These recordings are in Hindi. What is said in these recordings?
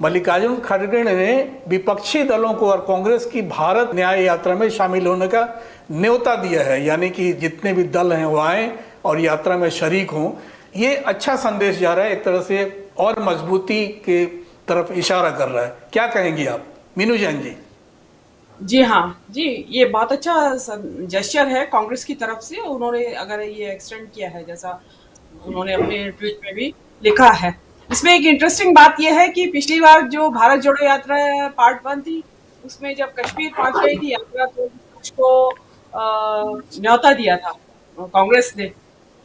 मल्लिकार्जुन खड़गे ने विपक्षी दलों को और कांग्रेस की भारत न्याय यात्रा में शामिल होने का न्योता दिया है, यानी कि जितने भी दल हैं वो आए और यात्रा में शरीक हों। ये अच्छा संदेश जा रहा है, एक तरह से और मजबूती के तरफ इशारा कर रहा है। क्या कहेंगी आप मीनू जैन जी? जी हाँ जी, ये बहुत अच्छा जेस्चर है कांग्रेस की तरफ से। उन्होंने अगर ये एक्सटेंड किया है, जैसा उन्होंने अपने ट्वीट में भी लिखा है। इसमें एक इंटरेस्टिंग बात यह है कि पिछली बार जो भारत जोड़ो यात्रा पार्ट 1 थी, उसमें जब कश्मीर पहुंच गई थी यात्रा, तो उसको न्योता दिया था कांग्रेस ने।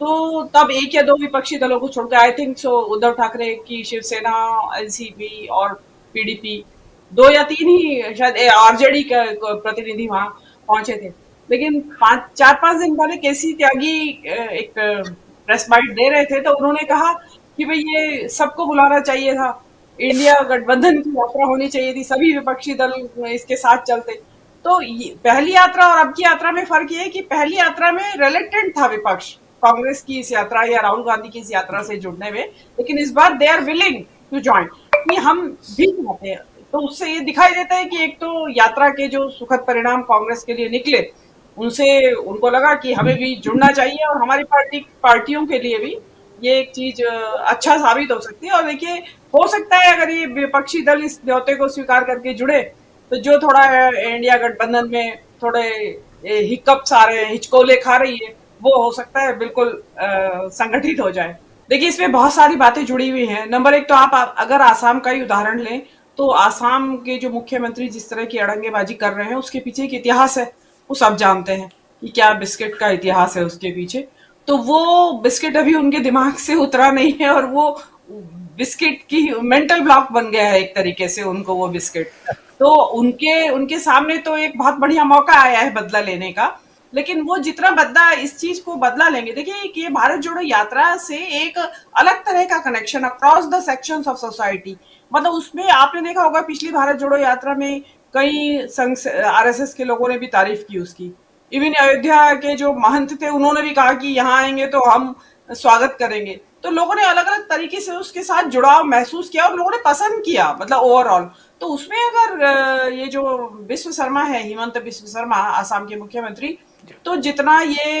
तो तब एक या दो विपक्षी दलों को छोड़कर, I think so, Uddhav Thackeray की शिवसेना, एनसीपी और पीडीपी, दो या तीन ही शायद आरजेडी के प्रतिनिधि वहां पहुंचे थे। लेकिन 4-5 दिन पहले केसी त्यागी एक प्रेस बाइट दे रहे थे, तो उन्होंने कहा कि भाई ये सबको बुलाना चाहिए था, इंडिया गठबंधन की यात्रा होनी चाहिए थी, सभी विपक्षी दल इसके साथ चलते। तो पहली यात्रा और अब की यात्रा में फर्क ये है कि पहली यात्रा में रिलेक्टेंट था विपक्ष कांग्रेस की इस यात्रा या राहुल गांधी की इस यात्रा से जुड़ने में, लेकिन इस बार they are willing to join, कि हम भी चाहते हैं। तो उससे ये दिखाई देता है कि एक तो यात्रा के जो सुखद परिणाम कांग्रेस के लिए निकले, उनसे उनको लगा कि हमें भी जुड़ना चाहिए, और हमारी पार्टियों के लिए भी ये एक चीज अच्छा साबित हो सकती है। और देखिए, हो सकता है अगर ये विपक्षी दल इस न्योते को स्वीकार करके जुड़े, तो जो थोड़ा इंडिया गठबंधन में थोड़े हिकअप्स आ रहे हैं, हिचकोले खा रही है, वो हो सकता है बिल्कुल संगठित हो जाए। देखिए, इसमें बहुत सारी बातें जुड़ी हुई हैं। नंबर एक, तो आप अगर आसाम का ही उदाहरण लें, तो आसाम के जो मुख्यमंत्री जिस तरह की अड़ंगेबाजी कर रहे हैं, उसके पीछे एक इतिहास है। वो सब जानते हैं कि क्या बिस्किट का इतिहास है उसके पीछे। तो वो बिस्किट अभी उनके दिमाग से उतरा नहीं है, और वो बिस्किट की मेंटल ब्लॉक बन गया है एक तरीके से उनको वो बिस्किट। तो उनके उनके सामने तो एक बहुत बढ़िया मौका आया है बदला लेने का। लेकिन वो जितना बदला इस चीज को बदला लेंगे, देखिए कि ये भारत जोड़ो यात्रा से एक अलग तरह का connection across the sections of society. मतलब उसमें आपने देखा होगा, पिछली भारत जोड़ो यात्रा में कई संघ आरएसएस के लोगों ने भी तारीफ की उसकी। इवन अयोध्या के जो महंत थे, उन्होंने भी कहा कि यहाँ आएंगे तो हम स्वागत करेंगे। तो लोगों ने अलग अलग तरीके से उसके साथ जुड़ाव महसूस किया, और लोगों ने पसंद किया, मतलब ओवरऑल। तो उसमें अगर ये जो विश्व शर्मा है, हिमंत विश्व शर्मा, आसाम के मुख्यमंत्री, तो जितना ये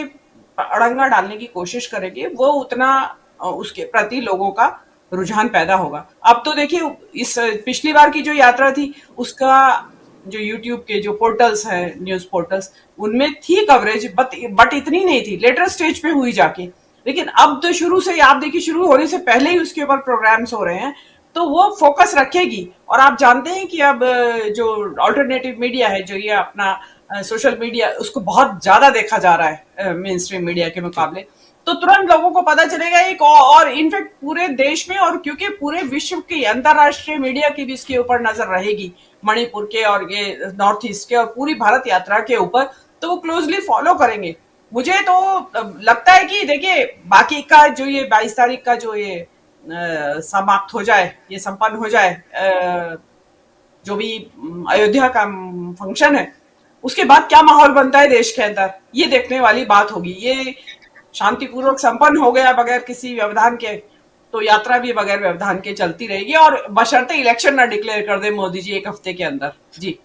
अड़ंगा डालने की कोशिश करेंगे, वो उतना उसके प्रति लोगों का रुझान पैदा होगा। अब तो देखिए, इस पिछली बार की जो यात्रा थी, उसका जो यूट्यूब के जो पोर्टल्स हैं, न्यूज पोर्टल्स, उनमें थी कवरेज, बट इतनी नहीं थी, लेटर स्टेज पे हुई जाके। लेकिन अब तो शुरू से आप देखिए, शुरू होने से पहले ही उसके ऊपर प्रोग्राम्स हो रहे हैं, तो वो फोकस रखेगी। और आप जानते हैं कि अब जो अल्टरनेटिव मीडिया है, जो ये अपना सोशल मीडिया, उसको बहुत ज्यादा देखा जा रहा है मेन स्ट्रीम मीडिया के मुकाबले। तो तुरंत लोगों को पता चलेगा एक, और इनफैक्ट पूरे देश में, और क्योंकि पूरे विश्व की अंतरराष्ट्रीय मीडिया की भी इसके ऊपर नजर रहेगी, मणिपुर के और ये नॉर्थ ईस्ट के और पूरी भारत यात्रा के ऊपर, तो वो क्लोजली फॉलो करेंगे। मुझे तो लगता है कि देखिए, बाकी का जो ये 22 तारीख का जो ये समाप्त हो जाए, ये संपन्न हो जाए, जो भी अयोध्या का फंक्शन है, उसके बाद क्या माहौल बनता है देश के अंदर, ये देखने वाली बात होगी। ये शांतिपूर्वक संपन्न हो गया बगैर किसी व्यवधान के, तो यात्रा भी बगैर व्यवधान के चलती रहेगी, और बशर्ते इलेक्शन ना डिक्लेयर कर दे मोदी जी 1 हफ्ते के अंदर। जी।